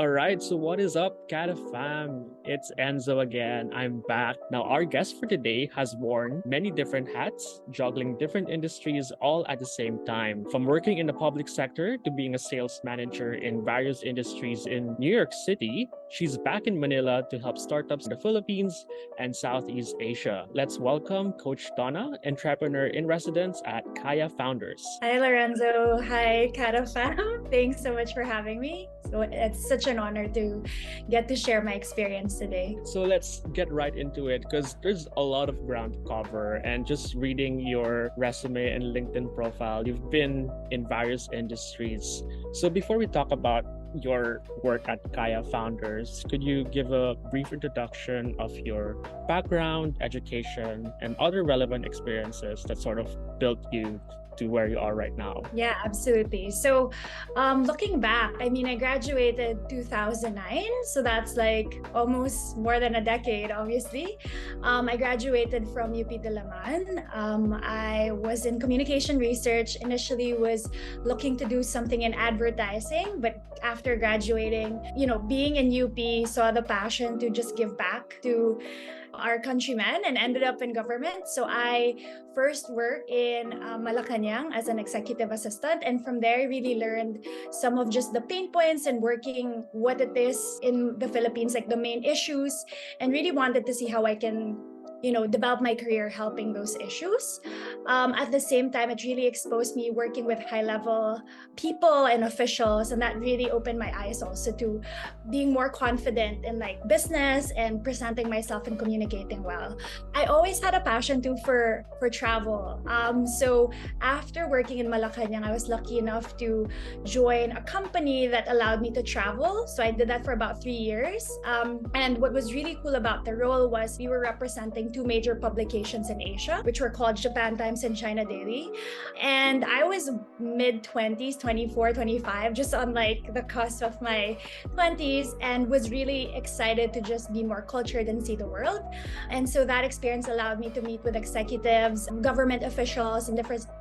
All right, so what is up, Kada fam? It's Enzo again. I'm back. Now, our guest for today has worn many different hats, juggling different industries all at the same time. From working in the public sector to being a sales manager in various industries in New York City, she's back in Manila to help startups in the Philippines and Southeast Asia. Let's welcome Coach Donna, entrepreneur in residence at Kaya Founders. Hi, Lorenzo. Hi, Kada fam. Thanks so much for having me. So it's such an honor to get to share my experience today. So let's get right into it because there's a lot of ground to cover. And just reading your resume and LinkedIn profile, you've been in various industries. So before we talk about your work at Kaya Founders, could you give a brief introduction of your background, education, and other relevant experiences that sort of built you to where you are right now? Yeah, absolutely. So looking back, I graduated 2009. So that's like almost more than a decade, obviously. I graduated from UP Dalaman. I was in communication research, initially was looking to do something in advertising, but after graduating, being in UP, saw the passion to just give back to our countrymen and ended up in government. So I first worked in Malacañang as an executive assistant, and from there I really learned some of just the pain points and working what it is in the Philippines, like the main issues, and really wanted to see how I can develop my career helping those issues. At the same time, it really exposed me working with high-level people and officials, and that really opened my eyes also to being more confident in like business and presenting myself and communicating well. I always had a passion too for travel. So after working in Malacañang, I was lucky enough to join a company that allowed me to travel. So I did that for about 3 years. And what was really cool about the role was we were representing two major publications in Asia, which were called Japan Times and China Daily. And I was mid-20s, 24, 25, just on like the cusp of my 20s, and was really excited to just be more cultured and see the world. And so that experience allowed me to meet with executives, government officials, and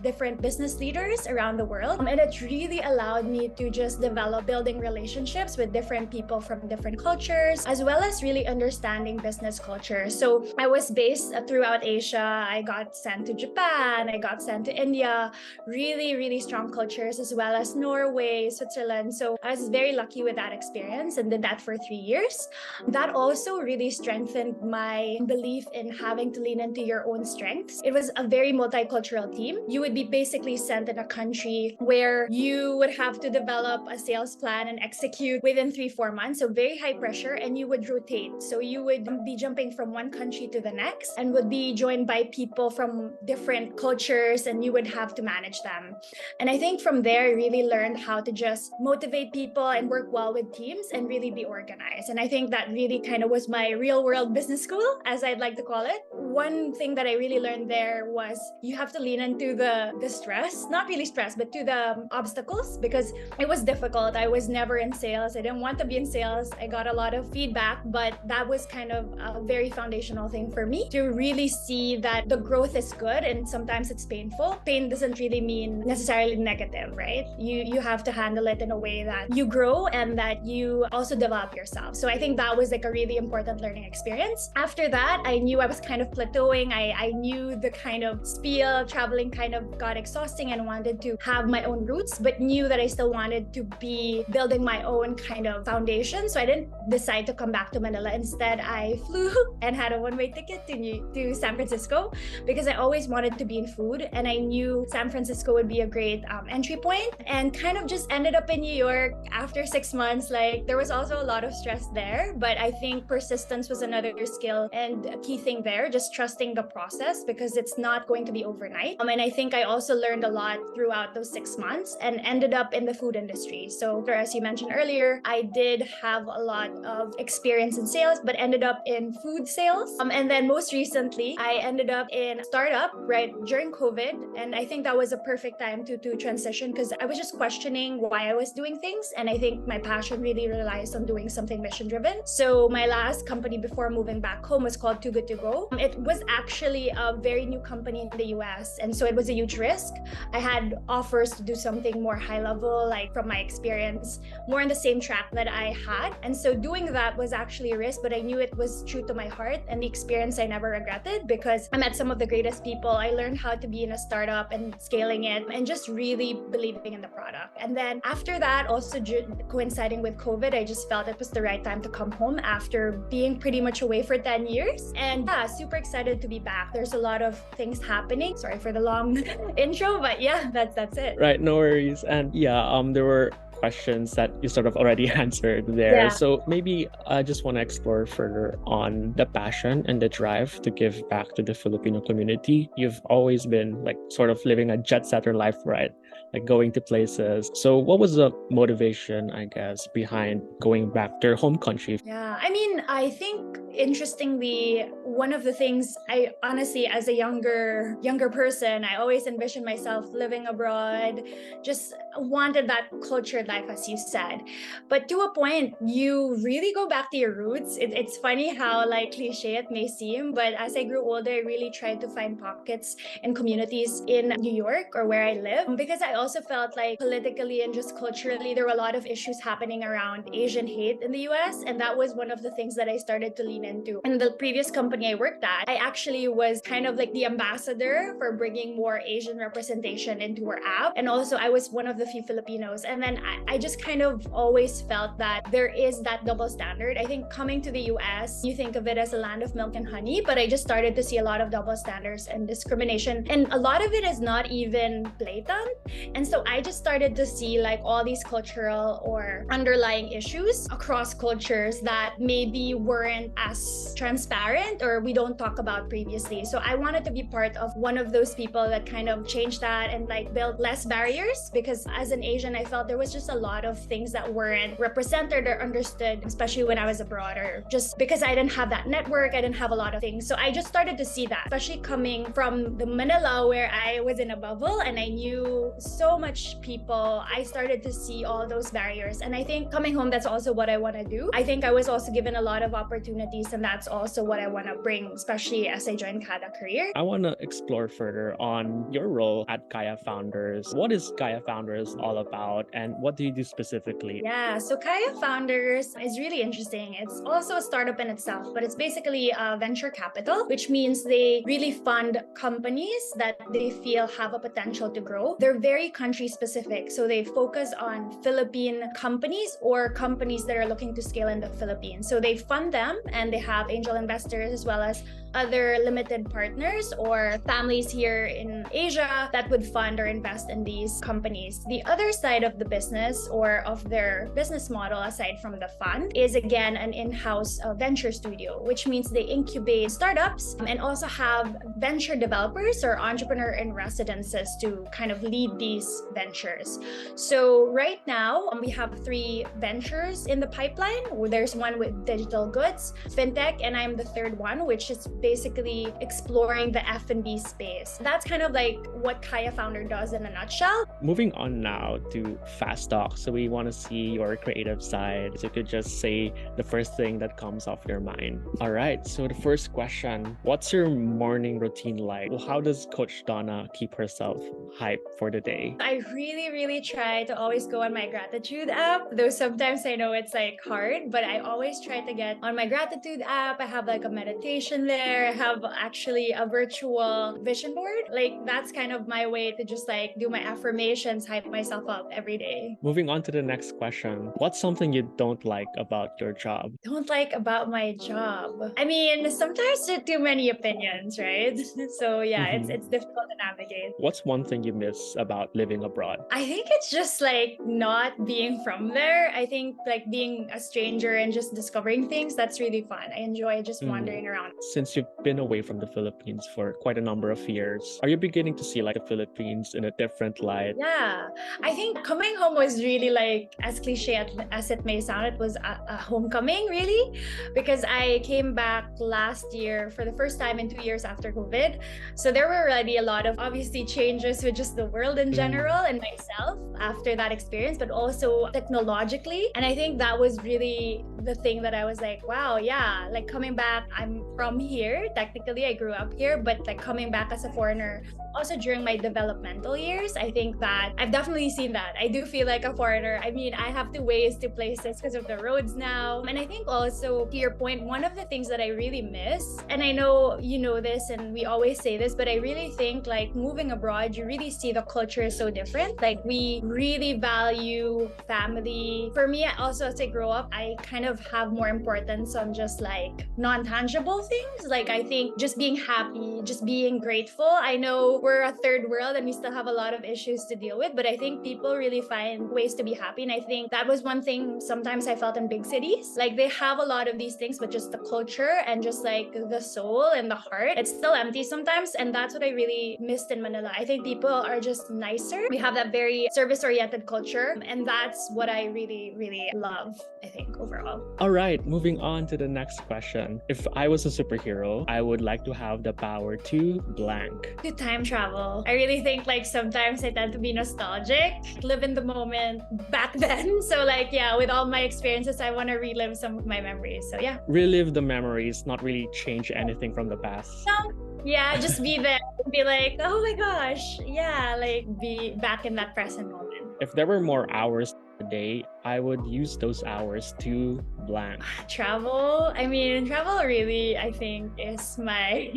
different business leaders around the world. And it really allowed me to just develop building relationships with different people from different cultures, as well as really understanding business culture. So I was based throughout Asia. I got sent to Japan, I got sent to India, really, really strong cultures, as well as Norway, Switzerland. So I was very lucky with that experience and did that for 3 years. That also really strengthened my belief in having to lean into your own strengths. It was a very multicultural team. You would be basically sent in a country where you would have to develop a sales plan and execute within 3-4 months. So very high pressure, and you would rotate. So you would be jumping from one country to the next and would be joined by people from different cultures, and you would have to manage them. And I think from there, I really learned how to just motivate people and work well with teams and really be organized. And I think that really kind of was my real world business school, as I'd like to call it. One thing that I really learned there was you have to lean into the stress, not really stress, but to the obstacles, because it was difficult. I was never in sales. I didn't want to be in sales. I got a lot of feedback, but that was kind of a very foundational thing for me to really see that the growth is good, and sometimes it's painful. Pain doesn't really mean necessarily negative, right? You have to handle it in a way that you grow and that you also develop yourself. So I think that was like a really important learning experience. After that, I knew I was kind of plateauing. I knew the kind of spiel traveling kind of got exhausting and wanted to have my own roots, but knew that I still wanted to be building my own kind of foundation. So I didn't decide to come back to Manila. Instead, I flew and had a one-way ticket to San Francisco because I always wanted to be in food, and I knew San Francisco would be a great entry point, and kind of just ended up in New York after 6 months. Like, there was also a lot of stress there, but I think persistence was another skill and a key thing there, just trusting the process because it's not going to be overnight. And I think I also learned a lot throughout those 6 months and ended up in the food industry. So as you mentioned earlier, I did have a lot of experience in sales, but ended up in food sales. And then most recently, I ended up in startup right during COVID. And I think that was a perfect time to transition because I was just questioning why I was doing things. And I think my passion really relies on doing something mission driven. So my last company before moving back home was called Too Good To Go. It was actually a very new company in the US. And so it was a huge risk. I had offers to do something more high level, like from my experience, more in the same track that I had. And so doing that was actually a risk, but I knew it was true to my heart, and the experience I never regretted because I met some of the greatest people. I learned how to be in a startup and scaling it and just really believing in the product. And then after that, also coinciding with COVID, I just felt it was the right time to come home after being pretty much away for 10 years. And yeah, super excited to be back. There's a lot of things happening. Sorry for the long intro, but yeah, that's it. Right, no worries. And yeah, there were questions that you sort of already answered there. Yeah. So maybe I just want to explore further on the passion and the drive to give back to the Filipino community. You've always been like sort of living a jet setter life, right? Like going to places. So what was the motivation, I guess, behind going back to your home country? Yeah, I mean, I think interestingly, one of the things I honestly, as a younger person, I always envisioned myself living abroad, just wanted that cultured life, as you said. But to a point, you really go back to your roots. It's funny how like cliche it may seem, but as I grew older, I really tried to find pockets and communities in New York or where I live, because I also felt like politically and just culturally, there were a lot of issues happening around Asian hate in the US. And that was one of the things that I started to lean into. In the previous company I worked at, I actually was kind of like the ambassador for bringing more Asian representation into our app. And also I was one of the few Filipinos. And then I just kind of always felt that there is that double standard. I think coming to the US, you think of it as a land of milk and honey, but I just started to see a lot of double standards and discrimination. And a lot of it is not even blatant. And so I just started to see like all these cultural or underlying issues across cultures that maybe weren't as transparent or we don't talk about previously. So I wanted to be part of one of those people that kind of changed that and like build less barriers, because as an Asian, I felt there was just a lot of things that weren't represented or understood, especially when I was abroad, or just because I didn't have that network, I didn't have a lot of things. So I just started to see that, especially coming from the Manila where I was in a bubble and I knew so much people. I started to see all those barriers. And I think coming home, that's also what I want to do. I think I was also given a lot of opportunities, and that's also what I want to bring, especially as I joined KadaKareer. I want to explore further on your role at Kaya Founders. What is Kaya Founders all about, and what do you do specifically? Yeah, so Kaya Founders is really interesting. It's also a startup in itself, but it's basically a venture capital, which means they really fund companies that they feel have a potential to grow. They're very country specific. So they focus on Philippine companies or companies that are looking to scale in the Philippines. So they fund them, and they have angel investors as well as other limited partners or families here in Asia that would fund or invest in these companies. The other side of the business or of their business model, aside from the fund, is again an in-house venture studio, which means they incubate startups and also have venture developers or entrepreneur in residences to kind of lead these ventures. So right now we have 3 ventures in the pipeline. There's one with digital goods, fintech, and I'm the third one, which is basically exploring the F&B space. That's kind of like what Kaya Founder does in a nutshell. Moving on now to Fast Talk. So we want to see your creative side. So you could just say the first thing that comes off your mind. All right. So the first question, what's your morning routine like? Well, how does Coach Donna keep herself hyped for the day? I really try to always go on my gratitude app, though sometimes I know it's like hard, but I always try to get on my gratitude app. I have like a meditation there. I have actually a virtual vision board. Like that's kind of my way to just like do my affirmations, hype myself up every day. Moving on to the next question. What's something you don't like about your job? Don't like about my job. I mean, sometimes there are too many opinions, right? So yeah, it's difficult to navigate. What's one thing you miss about living abroad? I think it's just like not being from there. I think like being a stranger and just discovering things, that's really fun. I enjoy just wandering around. Since you've been away from the Philippines for quite a number of years, are you beginning to see like the Philippines in a different light? Yeah, I think coming home was really like, as cliche as it may sound, it was a homecoming really, because I came back last year for the first time in 2 years after COVID. So there were already a lot of obviously changes with just the world in general and myself after that experience, but also technologically. And I think that was really the thing that I was like, wow, yeah, like coming back, I'm from here. Technically, I grew up here, but like coming back as a foreigner, also during my developmental years, I think that I've definitely seen that. I do feel like a foreigner. I mean, I have to ways to places because of the roads now. And I think also, to your point, one of the things that I really miss, and I know you know this and we always say this, but I really think like moving abroad, you really see the culture is so different. Like we really value family. For me, also as I grow up, I kind of have more importance on just like non-tangible things. Like I think just being happy, just being grateful. I know we're a third world and we still have a lot of issues to deal with, but I think people really find ways to be happy. And I think that was one thing sometimes I felt in big cities. Like they have a lot of these things, but just the culture and just like the soul and the heart, it's still empty sometimes. And that's what I really missed in Manila. I think people are just nicer. We have that very service-oriented culture. And that's what I really, really love, I think, overall. All right, moving on to the next question. If I was a superhero, I would like to have the power to blank. To time travel. I really think like sometimes I tend to be nostalgic, live in the moment back then. So like, yeah, with all my experiences, I want to relive some of my memories. So yeah. Relive the memories, not really change anything from the past. No. Yeah, just be there and be like, oh my gosh. Yeah, like be back in that present moment. If there were more hours a day, I would use those hours to blank. Travel. I mean, travel really, I think, is my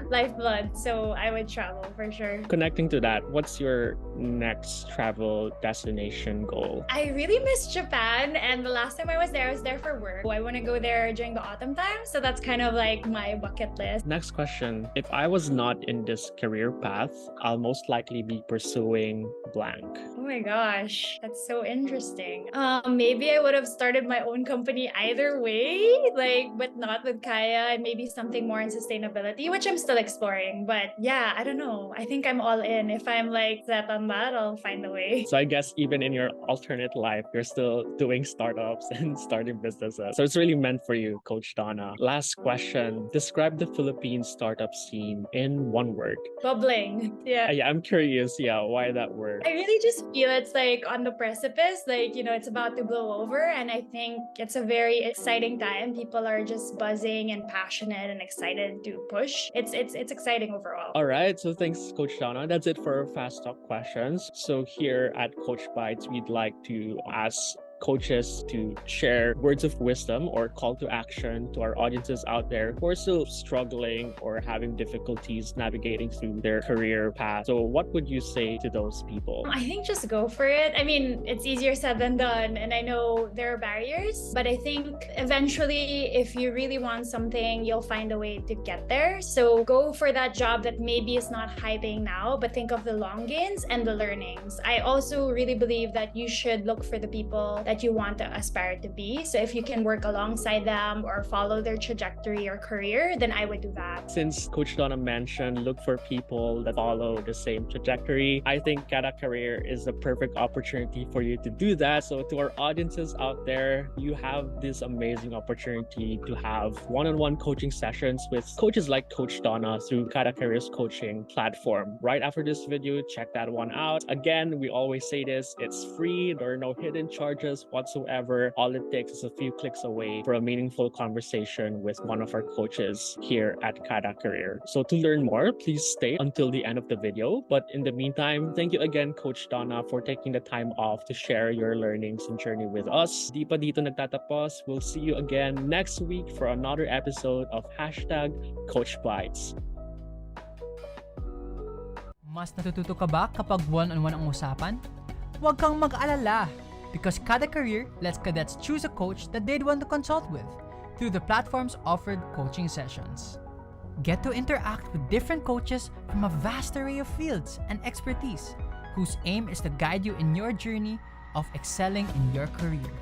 lifeblood. So I would travel for sure. Connecting to that, what's your next travel destination goal? I really miss Japan. And the last time I was there for work. I want to go there during the autumn time. So that's kind of like my bucket list. Next question. If I was not in this career path, I'll most likely be pursuing blank. Oh my gosh, that's so interesting. Maybe I would have started my own company either way, like, but not with Kaya, and maybe something more in sustainability, which I'm still exploring. But yeah, I don't know. I think I'm all in. If I'm like set on that, I'll find a way. So I guess even in your alternate life, you're still doing startups and starting businesses. So it's really meant for you, Coach Donna. Last question. Describe the Philippine startup scene in one word. Bubbling. Yeah. Yeah, I'm curious. Yeah, why that word? I really just feel it's like on the precipice, like, you know, it's about to blow over. And I think it's a very exciting time. People are just buzzing and passionate and excited to push. It's exciting overall. All right. So thanks, Coach Donna. That's it for Fast Talk questions. So here at Coach Bites, we'd like to ask coaches to share words of wisdom or call to action to our audiences out there who are still struggling or having difficulties navigating through their career path. So what would you say to those people? I think just go for it. I mean, it's easier said than done, and I know there are barriers, but I think eventually if you really want something, you'll find a way to get there. So go for that job that maybe is not high paying now, but think of the long gains and the learnings. I also really believe that you should look for the people that you want to aspire to be. So if you can work alongside them or follow their trajectory or career, then I would do that. Since Coach Donna mentioned look for people that follow the same trajectory, I think KadaKareer is the perfect opportunity for you to do that. So to our audiences out there, you have this amazing opportunity to have one-on-one coaching sessions with coaches like Coach Donna through KadaKareer's coaching platform. Right after this video, check that one out. Again, we always say this, it's free. There are no hidden charges whatsoever. All it takes is a few clicks away for a meaningful conversation with one of our coaches here at KadaKareer. So to learn more, please stay until the end of the video. But in the meantime, thank you again, Coach Donna, for taking the time off to share your learnings and journey with us. Di pa dito nagtatapos. We'll see you again next week for another episode of #CoachBites. Mas natututo ka ba kapag one-on-one ang usapan? Huwag kang mag-alala, because KadaKareer lets cadets choose a coach that they'd want to consult with through the platform's offered coaching sessions. Get to interact with different coaches from a vast array of fields and expertise, whose aim is to guide you in your journey of excelling in your career.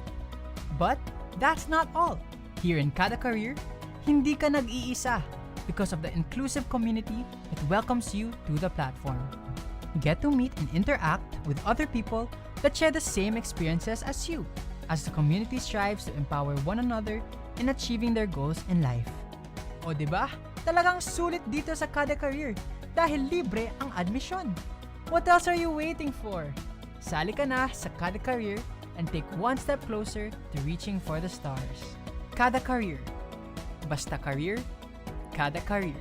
But that's not all. Here in KadaKareer, hindi ka nag-iisa because of the inclusive community that welcomes you to the platform. Get to meet and interact with other people that share the same experiences as you, as the community strives to empower one another in achieving their goals in life. O diba? Talagang sulit dito sa KadaKareer dahil libre ang admission. What else are you waiting for? Sali ka na sa KadaKareer and take one step closer to reaching for the stars. KadaKareer. Basta career, KadaKareer.